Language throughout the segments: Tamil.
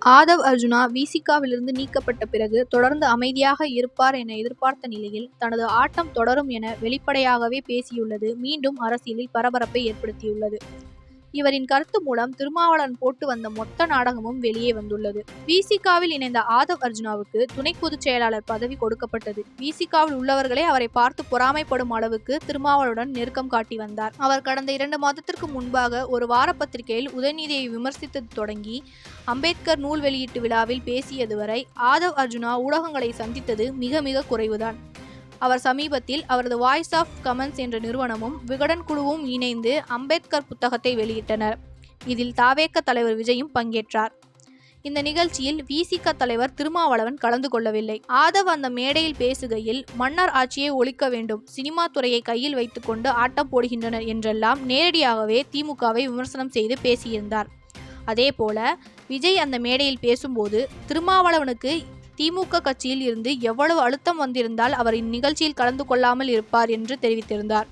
ஆதவ் அர்ஜுனா விசிகாவிலிருந்து நீக்கப்பட்ட பிறகு தொடர்ந்து அமைதியாக இருப்பார் என எதிர்பார்த்த நிலையில் தனது ஆட்டம் தொடரும் என வெளிப்படையாகவே பேசியுள்ளது மீண்டும் அரசியலில் பரபரப்பை ஏற்படுத்தியுள்ளது. இவரின் கருத்து மூலம் திருமாவளவன் போட்டு வந்த மொத்த நாடகமும் வெளியே வந்துள்ளது. விசிகாவில் இணைந்த ஆதவ் அர்ஜுனாவுக்கு துணை பொதுச் செயலாளர் பதவி கொடுக்கப்பட்டது. விசிகாவில் உள்ளவர்களே அவரை பார்த்து பொறாமைப்படும் அளவுக்கு திருமாவளவனுடன் நெருக்கம் காட்டி வந்தார். அவர் கடந்த 2 மாதத்திற்கு முன்பாக ஒரு வார பத்திரிகையில் உதயநிதியை விமர்சித்தது தொடங்கி அம்பேத்கர் நூல் வெளியீட்டு விழாவில் பேசியது வரை ஆதவ் அர்ஜுனா ஊடகங்களை சந்தித்தது மிக மிக குறைவுதான். அவர் சமீபத்தில் அவரது வாய்ஸ் ஆஃப் கமெண்ட்ஸ் என்ற நிறுவனமும் விகடன் குழுவும் இணைந்து அம்பேத்கர் புத்தகத்தை வெளியிட்டனர். இதில் தாவேக தலைவர் விஜயும் பங்கேற்றார். இந்த நிகழ்ச்சியில் விசிக தலைவர் திருமாவளவன் கலந்து கொள்ளவில்லை. ஆதவ் அந்த மேடையில் பேசுகையில் மன்னர் ஆட்சியை ஒழிக்க வேண்டும், சினிமா துறையை கையில் வைத்துக்கொண்டு ஆட்டம் போடுகின்றனர் என்றெல்லாம் நேரடியாகவே திமுகவை விமர்சனம் செய்து பேசியிருந்தார். அதேபோல விஜய் அந்த மேடையில் பேசும்போது திருமாவளவனுக்கு திமுக கட்சியில் இருந்து எவ்வளவு அழுத்தம் வந்திருந்தால் அவர் இந்நிகழ்ச்சியில் கலந்து கொள்ளாமல் இருப்பார் என்று தெரிவித்திருந்தார்.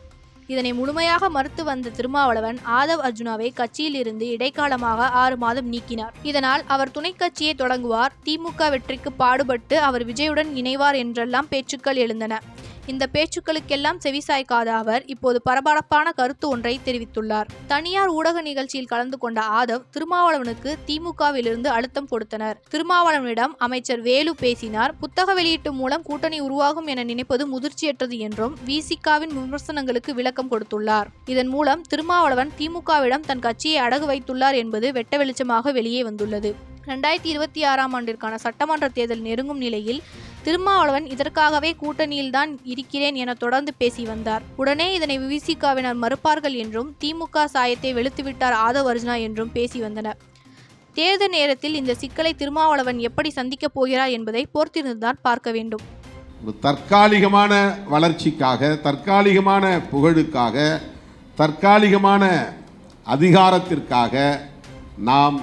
இதனை முழுமையாக மறுத்து வந்த திருமாவளவன் ஆதவ் அர்ஜுனாவை கட்சியில் இருந்து இடைக்காலமாக 6 மாதம் நீக்கினார். இதனால் அவர் துணை கட்சியை தொடங்குவார், திமுக வெற்றிக்கு பாடுபட்டு அவர் விஜயுடன் இணைவார் என்றெல்லாம் பேச்சுக்கள் எழுந்தன. இந்த பேச்சுக்களுக்கெல்லாம் செவிசாய்க்காத அவர் இப்போது பரபரப்பான கருத்து ஒன்றை தெரிவித்துள்ளார். தனியார் ஊடக நிகழ்ச்சியில் கலந்து கொண்ட ஆதவ் திருமாவளவனுக்கு திமுகவிலிருந்து அழுத்தம் கொடுத்தனர். திருமாவளவனிடம் அமைச்சர் வேலு பேசினார். புத்தக வெளியீட்டு மூலம் கூட்டணி உருவாகும் என நினைப்பது முதிர்ச்சியற்றது என்றும் விசிகாவின் விமர்சனங்களுக்கு விளக்கம் கொடுத்துள்ளார். இதன் மூலம் திருமாவளவன் திமுகவிடம் தன் கட்சியை அடகு வைத்துள்ளார் என்பது வெட்ட வெளிச்சமாக வெளியே வந்துள்ளது. 2026ஆம் ஆண்டிற்கான சட்டமன்ற தேர்தல் நெருங்கும் நிலையில் திருமாவளவன் இதற்காகவே கூட்டணியில்தான் இருக்கிறேன் என தொடர்ந்து பேசி வந்தார். உடனே இதனை விசிகாவினர் மறுப்பார்கள் என்றும் திமுக சாயத்தை வெளுத்துவிட்டார் ஆதவ் அர்ஜுனா என்றும் பேசி வந்தனர். தேர்தல் நேரத்தில் இந்த சிக்கலை திருமாவளவன் எப்படி சந்திக்கப் போகிறார் என்பதை பொறுத்திருந்துதான் பார்க்க வேண்டும். தற்காலிகமான வளர்ச்சிக்காக, தற்காலிகமான புகழுக்காக, தற்காலிகமான அதிகாரத்திற்காக நாம்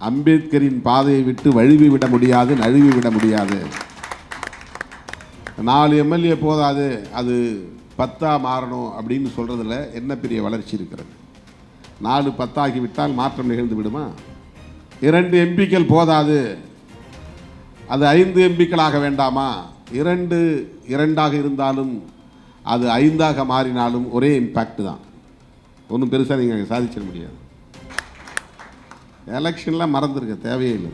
அம்பேத்கரின் பாதையை விட்டு வழுவிவிட முடியாது, நழுவிவிட முடியாது. 4 எம்எல்ஏ போதாது, அது 10ஆ மாறணும் அப்படின்னு சொல்கிறதுல என்ன பெரிய வளர்ச்சி இருக்கிறது? 4 10 ஆகிவிட்டால் மாற்றம் நிகழ்ந்து விடுமா? 2 எம்பிக்கள் போதாது, அது 5 எம்பிக்களாக வேண்டாமா? 2 2ஆக இருந்தாலும் அது 5ஆக மாறினாலும் ஒரே இம்பேக்ட் தான். ஒன்றும் பெருசாக நீங்கள் சாதிச்சிட முடியாது. எலெக்ஷன்லாம் மறந்துருக்க தேவையே இல்லை.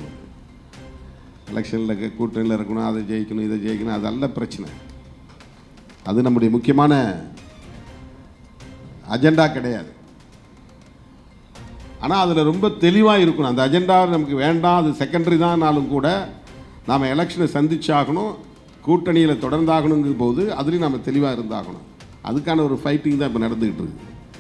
எலெக்ஷனில் கூட்டணியில் இருக்கணும், அதை ஜெயிக்கணும், இதை ஜெயிக்கணும், அதல்ல பிரச்சனை. அது நம்முடைய முக்கியமான அஜெண்டா கிடையாது. ஆனால் அதில் ரொம்ப தெளிவாக இருக்கணும். அந்த அஜெண்டா நமக்கு வேண்டாம், அது செகண்டரி தான்னாலும் கூட நாம் எலெக்ஷனை சந்திச்சாகணும், கூட்டணியில் தொடர்ந்தாகணுங்கிற போது அதுலேயும் நம்ம தெளிவாக இருந்தாகணும். அதுக்கான ஒரு ஃபைட்டிங் தான் இப்போ நடந்துக்கிட்டு இருக்குது.